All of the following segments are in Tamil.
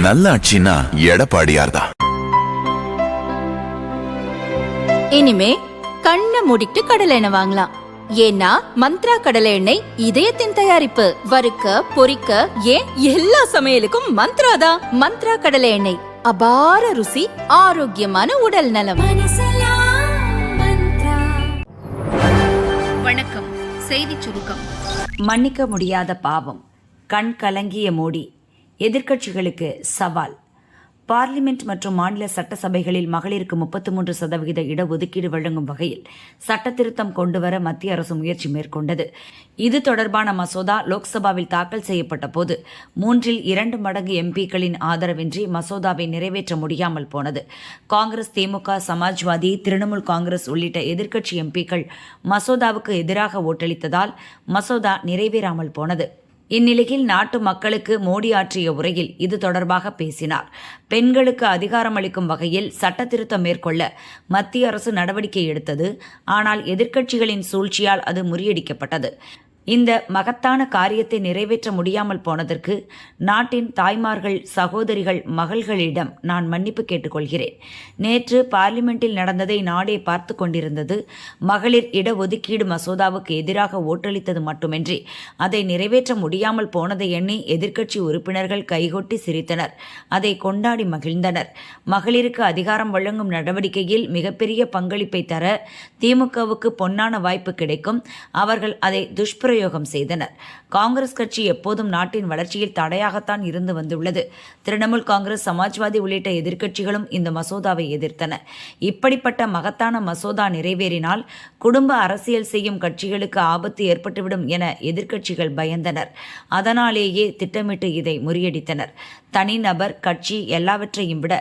நல்லாட்சினா எடப்பாடியார் தான். இனிமே கண்ணை மூடிட்டு கடலை எண்ணெய் வாங்கலாம். ஏன்னா மந்த்ரா கடலை எண்ணெய் இதயத்தின் தயாரிப்பு. வறுக்க பொரிக்க ஏன் எல்லா சமையலுக்கும் மந்த்ரா தான். மந்த்ரா கடலை எண்ணெய், அபார ருசி, ஆரோக்கியமான உடல் நலம். வணக்கம். செய்தி சுருக்கம். மன்னிக்க முடியாத பாவம், கண் கலங்கிய மோடி, எதிர்க்கட்சிகளுக்கு சவால். பார்லிமெண்ட் மற்றும் மாநில சட்டசபைகளில் மகளிருக்கு 33% இடஒதுக்கீடு வழங்கும் வகையில் சட்டத்திருத்தம் கொண்டுவர மத்திய அரசு முயற்சி மேற்கொண்டது. இது தொடர்பான மசோதா லோக்சபாவில் தாக்கல் செய்யப்பட்ட போது 2 மடங்கு எம்பிக்களின் ஆதரவின்றி மசோதாவை நிறைவேற்ற முடியாமல் போனது. காங்கிரஸ், திமுக, சமாஜ்வாதி, திரிணாமுல் காங்கிரஸ் உள்ளிட்ட எதிர்க்கட்சி எம்பிக்கள் மசோதாவுக்கு எதிராக ஓட்டளித்ததால் மசோதா நிறைவேறாமல் போனது. இந்நிலையில் நாட்டு மக்களுக்கு மோடி ஆற்றிய உரையில் இது தொடர்பாக பேசினார். பெண்களுக்கு அதிகாரம் அளிக்கும் வகையில் சட்டத்திருத்தம் மேற்கொள்ள மத்திய அரசு நடவடிக்கை எடுத்தது. ஆனால் எதிர்க்கட்சிகளின் சூழ்ச்சியால் அது முறியடிக்கப்பட்டது. இந்த மகத்தான காரியத்தை நிறைவேற்ற முடியாமல் போனதற்கு நாட்டின் தாய்மார்கள், சகோதரிகள், மகள்களிடம் நான் மன்னிப்பு கேட்டுக்கொள்கிறேன். நேற்று பார்லிமெண்டில் நடந்ததை நாடே பார்த்து கொண்டிருந்தது. மகளிர் இடஒதுக்கீடு மசோதாவுக்கு எதிராக ஓட்டளித்தது மட்டுமின்றி அதை நிறைவேற்ற முடியாமல் போனதை எண்ணி எதிர்க்கட்சி உறுப்பினர்கள் கைகொட்டி சிரித்தனர். அதை கொண்டாடி மகிழ்ந்தனர். மகளிருக்கு அதிகாரம் வழங்கும் நடவடிக்கையில் மிகப்பெரிய பங்களிப்பை தர திமுகவுக்கு பொன்னான வாய்ப்பு கிடைக்கும். அவர்கள் அதை துஷ்பிரயோகம் செய்தனர். காங்கிரஸ் கட்சி எப்போதும் நாட்டின் வளர்ச்சியில் தடையாகத்தான் இருந்து வந்துள்ளது. திரிணாமுல் காங்கிரஸ், சமாஜ்வாதி உள்ளிட்ட எதிர்க்கட்சிகளும் இந்த மசோதாவை எதிர்த்தன. இப்படிப்பட்ட மகத்தான மசோதா நிறைவேறினால் குடும்ப அரசியல் செய்யும் கட்சிகளுக்கு ஆபத்து ஏற்பட்டுவிடும் என எதிர்க்கட்சிகள் பயந்தனர். அதனாலேயே திட்டமிட்டு இதை முறியடித்தனர். தனிநபர், கட்சி எல்லாவற்றையும் விட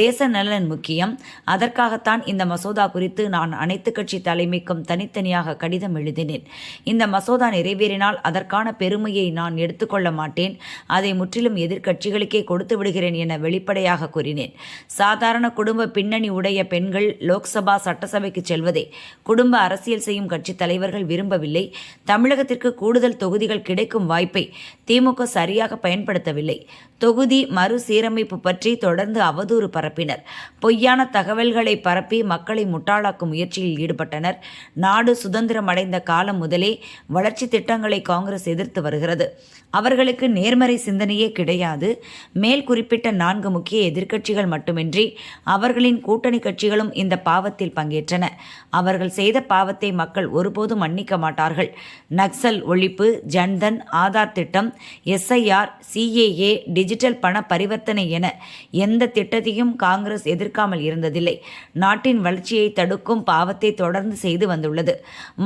தேச நலன் முக்கியம். அதற்காகத்தான் இந்த மசோதா குறித்து நான் அனைத்து கட்சி தலைமைக்கும் தனித்தனியாக கடிதம் எழுதினேன். இந்த மசோதா நிறைவேறினால் அதற்கான பெருமையை நான் எடுத்துக்கொள்ள மாட்டேன். அதை முற்றிலும் எதிர்க்கட்சிகளுக்கே கொடுத்து விடுகிறேன் என வெளிப்படையாக கூறினேன். சாதாரண குடும்ப பின்னணி உடைய பெண்கள் லோக்சபா, சட்டசபைக்கு செல்வதை குடும்ப அரசியல் செய்யும் கட்சி தலைவர்கள் விரும்பவில்லை. தமிழகத்திற்கு கூடுதல் தொகுதிகள் கிடைக்கும் வாய்ப்பை திமுக சரியாக பயன்படுத்தவில்லை. தொகுதி மறுசீரமைப்பு பற்றி தொடர்ந்து அவதூறு பரப்பினர். பொய்யான தகவல்களை பரப்பி மக்களை முட்டாளாக்கும் முயற்சியில் ஈடுபட்டனர். நாடு சுதந்திரம் அடைந்த காலம் முதலே வளர்ச்சி திட்டங்களை காங்கிரஸ் எதிர்த்து வருகிறது. அவர்களுக்கு நேர்மறை சிந்தனையே கிடையாது. மேல் குறிப்பிட்ட 4 முக்கிய எதிர்க்கட்சிகள் மட்டுமின்றி அவர்களின் கூட்டணி கட்சிகளும் இந்த பாவத்தில் பங்கேற்றன. அவர்கள் செய்த பாவத்தை மக்கள் ஒருபோதும் மன்னிக்க மாட்டார்கள். நக்சல் ஒழிப்பு, ஜன்தன், ஆதார் திட்டம், SIR, CAA, டிஜிட்டல் பண பரிவர்த்தனை என எந்த திட்டத்தையும் காங்கிரஸ் எதிர்க்காமல் இருந்ததில்லை. நாட்டின் வளர்ச்சியை தடுக்கும் பாவத்தை தொடர்ந்து செய்து வந்துள்ளது.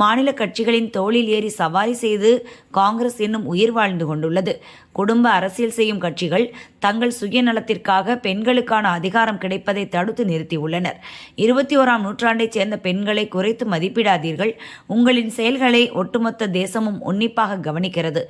மாநில கட்சிகளின் தோளில் ஏறி சவாரி செய்து காங்கிரஸ் இன்னும் உயிர் வாழ்ந்து கொண்டுள்ளது. குடும்ப அரசியல் செய்யும் கட்சிகள் தங்கள் சுயநலத்திற்காக பெண்களுக்கான அதிகாரம் கிடைப்பதை தடுத்து நிறுத்தியுள்ளனர். 21ஆம் நூற்றாண்டைச் சேர்ந்த பெண்களை குறைத்து மதிப்பிடாதீர்கள். உங்களின் செயல்களை ஒட்டுமொத்த தேசமும் உன்னிப்பாக கவனிக்கிறது.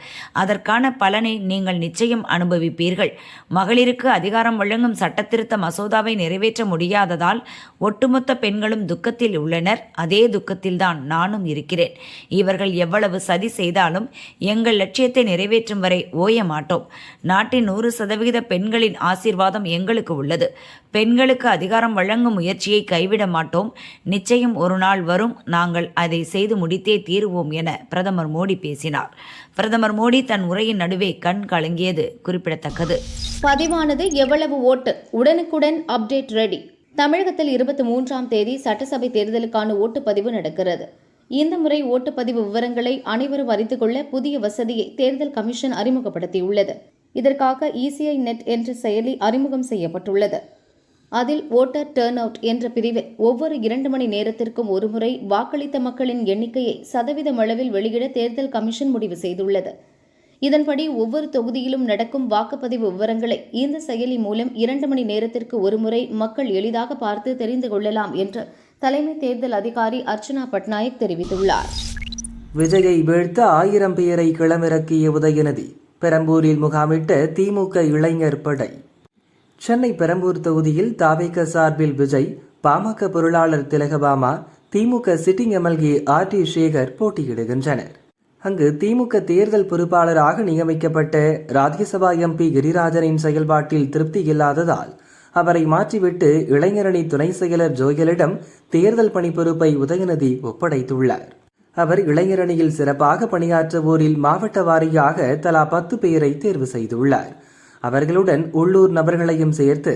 அதற்கான பலனை நீங்கள் நிச்சயம் அனுபவிப்பீர்கள். மகளிருக்கு அதிகாரம் வழங்கும் சட்டத்திருத்த மசோதாவை நிறைவேற்ற முடியாததால் ஒட்டுமொத்த பெண்களும் துக்கத்தில் உள்ளனர். அதே துக்கத்தில்தான் நானும் இருக்கிறேன். இவர்கள் எவ்வளவு சதி செய்தாலும் எங்கள் லட்சியத்தை நிறைவேற்றும் வரை ஓய மாட்டோம். நாட்டின் 100% பெண்களின் ஆசீர்வாதம் எங்களுக்கு உள்ளது. பெண்களுக்கு அதிகாரம் வழங்கும் முயற்சியை கைவிட மாட்டோம். நிச்சயம் ஒரு நாள் வரும், நாங்கள் அதை செய்து முடித்தே தீருவோம் என பிரதமர் மோடி பேசினார். பிரதமர் மோடி தன் உரையின் நடுவே கண் கலங்கியது குறிப்பிடத்தக்கது. பதிவானது எவ்வளவு ஓட்டு? உடனுக்குடன் அப்டேட் ரெடி. தமிழகத்தில் 23ஆம் தேதி சட்டசபை தேர்தலுக்கான ஓட்டுப்பதிவு நடக்கிறது. இந்த முறை ஓட்டுப்பதிவு விவரங்களை அனைவரும் அறிந்து கொள்ள புதிய வசதியை தேர்தல் கமிஷன் அறிமுகப்படுத்தியுள்ளது. இதற்காக ECI நெட் என்ற செயலி அறிமுகம் செய்யப்பட்டுள்ளது. அதில் ஓட்டர் டர்ன் அவுட் என்ற பிரிவில் ஒவ்வொரு 2 மணி நேரத்திற்கும் ஒருமுறை வாக்களித்த மக்களின் எண்ணிக்கையை சதவீதம் அளவில் வெளியிட தேர்தல் கமிஷன் முடிவு செய்துள்ளது. இதன்படி ஒவ்வொரு தொகுதியிலும் நடக்கும் வாக்குப்பதிவு விவரங்களை இந்த செயலி மூலம் 2 மணி நேரத்திற்கு ஒருமுறை மக்கள் எளிதாக பார்த்து தெரிந்து கொள்ளலாம் என்று தலைமை தேர்தல் அதிகாரி அர்ச்சனா பட்நாயக் தெரிவித்துள்ளார். விஜயை வீழ்த்த 1000 பேரை களமிறக்கிய உதயநிதி, பெரம்பூரில் முகாமிட்ட திமுக இளைஞர் படை. சென்னை பெரம்பூர் தொகுதியில் தாவேக சார்பில் விஜய், பாமக பொருளாளர் திலகபாமா, திமுக சிட்டிங் MLA RT சேகர் போட்டியிடுகின்றனர். அங்கு திமுக தேர்தல் பொறுப்பாளராக நியமிக்கப்பட்ட ராஜ்யசபா எம்பி கிரிராஜனின் செயல்பாட்டில் திருப்தி இல்லாததால் அவரை மாற்றிவிட்டு இளைஞரணி துணை செயலர் ஜோயலிடம் தேர்தல் பணி பொறுப்பை உதயநிதி ஒப்படைத்துள்ளார். அவர் இளைஞரணியில் சிறப்பாக பணியாற்றுவோரில் மாவட்ட வாரியாக தலா 10 பேரை தேர்வு செய்துள்ளார். அவர்களுடன் உள்ளூர் நபர்களையும் சேர்த்து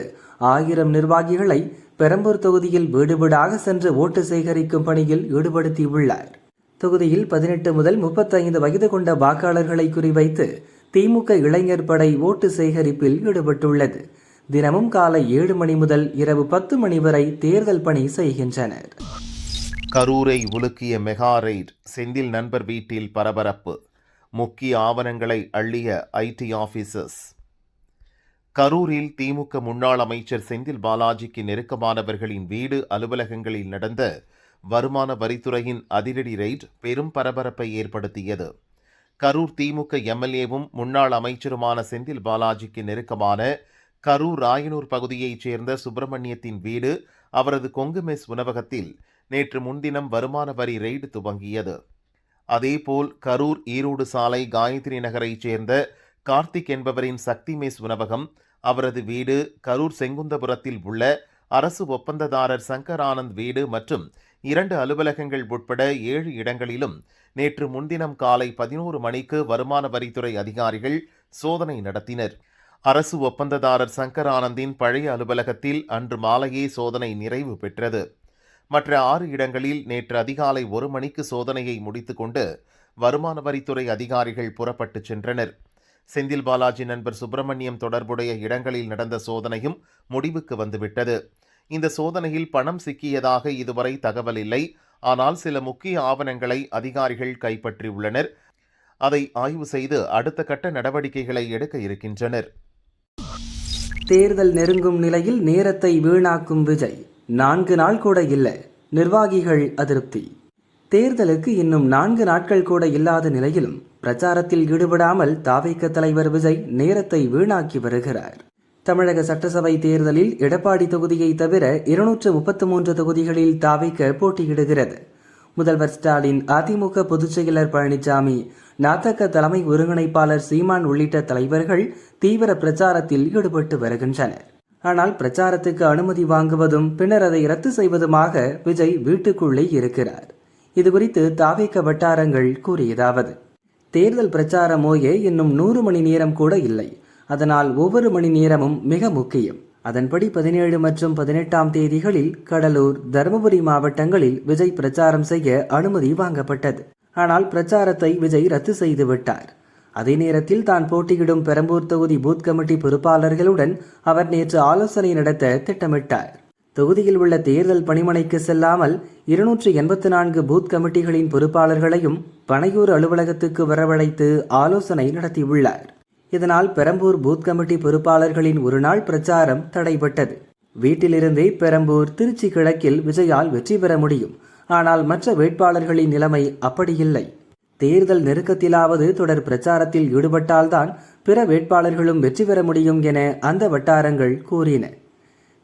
1000 நிர்வாகிகளை பெரம்பூர் தொகுதியில் வீடு வீடாக சென்று ஓட்டு சேகரிக்கும் பணியில் ஈடுபடுத்தியுள்ளார். தொகுதியில் 18 முதல் 35 வயது கொண்ட வாக்காளர்களை குறிவைத்து திமுக இளைஞர் படை ஓட்டு சேகரிப்பில் ஈடுபட்டுள்ளது. தினமும் காலை 7 மணி முதல் இரவு 10 மணி வரை தேர்தல் பணி செய்கின்றனர். கரூரை உலுக்கிய மெகா ரெய்ட், செந்தில் நண்பர் வீட்டில் பரபரப்பு, முக்கிய ஆவணங்களை அள்ளிய ஐடி ஆபீசர்ஸ். கரூரில் திமுக முன்னாள் அமைச்சர் செந்தில் பாலாஜிக்கு நெருக்கமானவர்களின் வீடு அலுவலகங்களில் நடந்த வருமான வரித்துறையின் அதிரடி ரெய்ட் பெரும் பரபரப்பை ஏற்படுத்தியது. கரூர் திமுக எம்எல்ஏவும் முன்னாள் அமைச்சருமான செந்தில் பாலாஜிக்கு நெருக்கமான கரூர் ராயனூர் பகுதியைச் சேர்ந்த சுப்பிரமணியத்தின் வீடு, அவரது கொங்கு மெஸ் உணவகத்தில் நேற்று முன்தினம் வருமான வரி ரெய்டு துவங்கியது. அதேபோல் கரூர் ஈரோடு சாலை காயத்ரி நகரைச் சேர்ந்த கார்த்திக் என்பவரின் சக்தி மெஸ் உணவகம், அவரது வீடு, கரூர் செங்குந்தபுரத்தில் உள்ள அரசு ஒப்பந்ததாரர் சங்கர் ஆனந்த் வீடு மற்றும் 2 அலுவலகங்கள் உட்பட 7 இடங்களிலும் நேற்று முன்தினம் காலை 11 மணிக்கு வருமான வரித்துறை அதிகாரிகள் சோதனை நடத்தினர். அரசு ஒப்பந்ததாரர் சங்கர் ஆனந்தின் பழைய அலுவலகத்தில் அன்று மாலையே சோதனை நிறைவு பெற்றது. மற்ற 6 இடங்களில் நேற்று அதிகாலை 1 மணிக்கு சோதனையை முடித்துக்கொண்டு வருமான வரித்துறை அதிகாரிகள் புறப்பட்டு சென்றனர். செந்தில் பாலாஜி நண்பர் சுப்பிரமணியம் தொடர்புடைய இடங்களில் நடந்த சோதனையும் முடிவுக்கு வந்துவிட்டது. இந்த சோதனையில் பணம் சிக்கியதாக இதுவரை தகவல் இல்லை. ஆனால் சில முக்கிய ஆவணங்களை அதிகாரிகள் கைப்பற்றியுள்ளனர். அதை ஆய்வு செய்து அடுத்த கட்ட நடவடிக்கைகளை எடுக்க இருக்கின்றனர். தேர்தல் நெருங்கும் நிலையில் நேரத்தை வீணாக்கும் விஜய். 4 நாள் கூட இல்லை, நிர்வாகிகள் அதிருப்தி. தேர்தலுக்கு இன்னும் 4 நாட்கள் கூட இல்லாத நிலையிலும் பிரச்சாரத்தில் ஈடுபடாமல் தாவேக தலைவர் விஜய் நேரத்தை வீணாக்கி வருகிறார். தமிழக சட்டசபை தேர்தலில் எடப்பாடி தொகுதியை தவிர 233 தொகுதிகளில் தாவேக போட்டியிடுகிறது. முதல்வர் ஸ்டாலின், அதிமுக பொதுச் செயலர் பழனிசாமி, நாதக தலைமை ஒருங்கிணைப்பாளர் சீமான் உள்ளிட்ட தலைவர்கள் தீவிர பிரச்சாரத்தில் ஈடுபட்டு வருகின்றனர். ஆனால் பிரச்சாரத்துக்கு அனுமதி வாங்குவதும் பின்னர் அதை ரத்து செய்வதுமாக விஜய் வீட்டுக்குள்ளே இருக்கிறார். இதுகுறித்து தாவேக வட்டாரங்கள் கூறியதாவது: தேர்தல் பிரச்சாரம் ஓய இன்னும் 100 மணி நேரம் கூட இல்லை. அதனால் ஒவ்வொரு மணி நேரமும் மிக முக்கியம். அதன்படி 17 மற்றும் 18ஆம் தேதிகளில் கடலூர், தருமபுரி மாவட்டங்களில் விஜய் பிரச்சாரம் செய்ய அனுமதி வாங்கப்பட்டது. ஆனால் பிரச்சாரத்தை விஜய் ரத்து செய்து விட்டார். அதே நேரத்தில் தான் போட்டியிடும் பெரம்பூர் தொகுதி பூத் கமிட்டி பொறுப்பாளர்களுடன் அவர் நேற்று ஆலோசனை நடத்த திட்டமிட்டார். தொகுதியில் உள்ள தேர்தல் பணிமனைக்கு செல்லாமல் 284 பூத் கமிட்டிகளின் பொறுப்பாளர்களையும் பனையூர் அலுவலகத்துக்கு வரவழைத்து ஆலோசனை நடத்தியுள்ளார். இதனால் பெரம்பூர் பூத் கமிட்டி பொறுப்பாளர்களின் ஒரு நாள் பிரச்சாரம் தடைபட்டது. வீட்டிலிருந்தே பெரம்பூர், திருச்சி கிழக்கில் விஜயால் வெற்றி பெற முடியும். ஆனால் மற்ற வேட்பாளர்களின் நிலைமை அப்படியில்லை. தேர்தல் நெருக்கத்திலாவது தொடர் பிரச்சாரத்தில் ஈடுபட்டால்தான் பிற வேட்பாளர்களும் வெற்றி பெற முடியும் என அந்த வட்டாரங்கள் கூறின.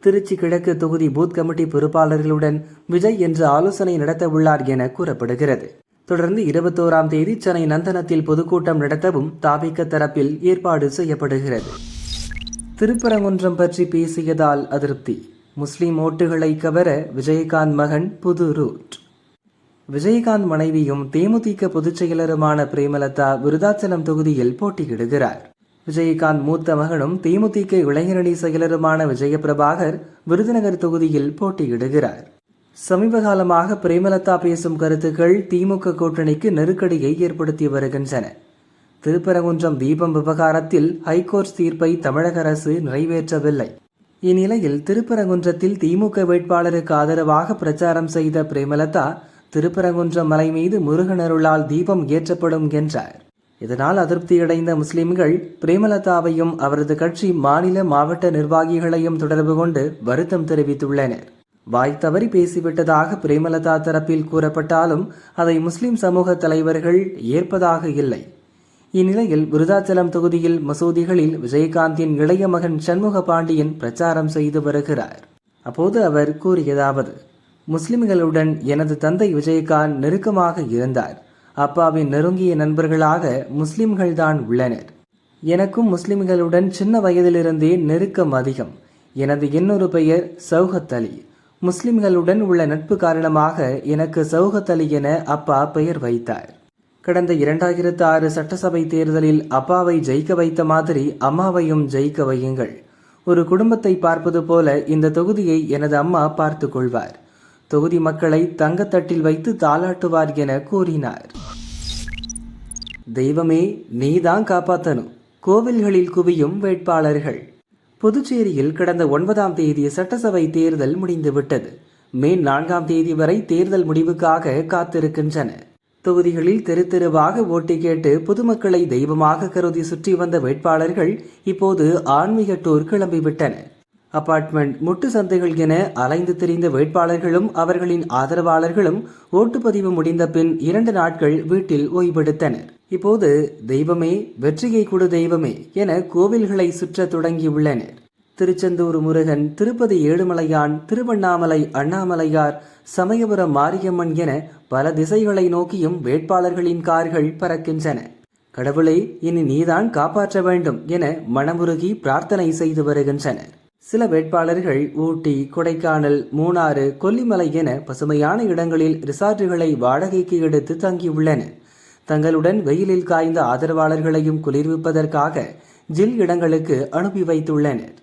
திருச்சி கிழக்கு தொகுதி பூத் கமிட்டி பொறுப்பாளர்களுடன் விஜய் இன்று ஆலோசனை நடத்த உள்ளார் என கூறப்படுகிறது. தொடர்ந்து 21ஆம் தேதி சென்னை நந்தனத்தில் பொதுக்கூட்டம் நடத்தவும் தாவேக தரப்பில் ஏற்பாடு செய்யப்படுகிறது. திருப்பரங்குன்றம் பற்றி பேசியதால் அதிருப்தி. முஸ்லிம் ஓட்டுகளை கவர விஜயகாந்த் மகன் புது ரூட். விஜயகாந்த் மனைவியும் தேமுதிக பொதுச் செயலருமான பிரேமலதா விருதாச்சலம் தொகுதியில் போட்டியிடுகிறார். விஜயகாந்த் மூத்த மகனும் தேமுதிக இளைஞரணி செயலருமான விஜயபிரபாகர் விருதுநகர் தொகுதியில் போட்டியிடுகிறார். சமீப காலமாக பிரேமலதா பேசும் கருத்துக்கள் திமுக கூட்டணிக்கு நெருக்கடியை ஏற்படுத்தி வருகின்றன. திருப்பரங்குன்றம் தீபம் விவகாரத்தில் ஹைகோர்ட் தீர்ப்பை தமிழக அரசு நிறைவேற்றவில்லை. இந்நிலையில் திருப்பரங்குன்றத்தில் திமுக வேட்பாளருக்கு ஆதரவாக பிரச்சாரம் செய்த பிரேமலதா திருப்பரங்குன்றம் மலை மீது முருகனருளால் தீபம் ஏற்றப்படும் என்றார். இதனால் அதிருப்தியடைந்த முஸ்லிம்கள் பிரேமலதாவையும் அவரது கட்சி மாநில மாவட்ட நிர்வாகிகளையும் தொடர்பு கொண்டு வருத்தம் தெரிவித்துள்ளனர். வாய் தவறி பேசிவிட்டதாக பிரேமலதா தரப்பில் கூறப்பட்டாலும் அதை முஸ்லிம் சமூக தலைவர்கள் ஏற்பதாக இல்லை. இந்நிலையில் விருதாச்சலம் தொகுதியில் மசூதிகளில் விஜயகாந்தின் இளைய மகன் சண்முக பாண்டியன் பிரச்சாரம் செய்து வருகிறார். அப்போது அவர் கூறியதாவது: முஸ்லிம்களுடன் எனது தந்தை விஜயகாந்த் நெருக்கமாக இருந்தார். அப்பாவின் நெருங்கிய நண்பர்களாக முஸ்லிம்கள்தான் உள்ளனர். எனக்கும் முஸ்லிம்களுடன் சின்ன வயதிலிருந்தே நெருக்கம் அதிகம். எனது இன்னொரு பெயர் சௌகத் அலி. முஸ்லிம்களுடன் உள்ள நட்பு காரணமாக எனக்கு சௌகத் அலி என அப்பா பெயர் வைத்தார். கடந்த 2006 சட்டசபை தேர்தலில் அப்பாவை ஜெயிக்க வைத்த மாதிரி அம்மாவையும் ஜெயிக்க வையுங்கள். ஒரு குடும்பத்தை பார்ப்பது போல இந்த தொகுதியை எனது அம்மா பார்த்து கொள்வார். தொகுதி மக்களை தங்கத்தட்டில் வைத்து தாளாட்டுவார் என கூறினார். தெய்வமே, நீதான் காப்பாத்தணும். கோவில்களில் குவியும் வேட்பாளர்கள். புதுச்சேரியில் கடந்த 9ஆம் தேதி சட்டசபை தேர்தல் முடிந்துவிட்டது. மே 4ஆம் தேதி வரை தேர்தல் முடிவுக்காக காத்திருக்கின்றன. தொகுதிகளில் தெரு தெருவாக ஓட்டு கேட்டு பொதுமக்களை தெய்வமாக கருதி சுற்றி வந்த வேட்பாளர்கள் இப்போது ஆன்மீக டூர் கிளம்பிவிட்டனர். அபார்ட்மெண்ட், முட்டு சந்தைகள் என அலைந்து திரிந்த வேட்பாளர்களும் அவர்களின் ஆதரவாளர்களும் ஓட்டுப்பதிவு முடிந்த பின் 2 நாட்கள் வீட்டில் ஓய்வெடுத்தனர். இப்போது தெய்வமே, வெற்றியை கொடு தெய்வமே என கோவில்களை சுற்ற தொடங்கியுள்ளனர். திருச்செந்தூர் முருகன், திருப்பதி ஏழுமலையான், திருவண்ணாமலை அண்ணாமலையார், சமயபுரம் மாரியம்மன் என பல திசைகளை நோக்கியும் வேட்பாளர்களின் கார்கள் பறக்கின்றன. கடவுளே, இனி நீதான் காப்பாற்ற வேண்டும் என மனமுருகி பிரார்த்தனை செய்து வருகின்றனர். சில வேட்பாளர்கள் ஊட்டி, கொடைக்கானல், மூணாறு, கொல்லிமலை என பசுமையான இடங்களில் ரிசார்ட்டுகளை வாடகைக்கு எடுத்து தங்கியுள்ளனர். தங்களுடன் வெயிலில் காய்ந்த ஆதரவாளர்களையும் குளிர்விப்பதற்காக ஜில் இடங்களுக்கு அனுப்பி வைத்துள்ளனர்.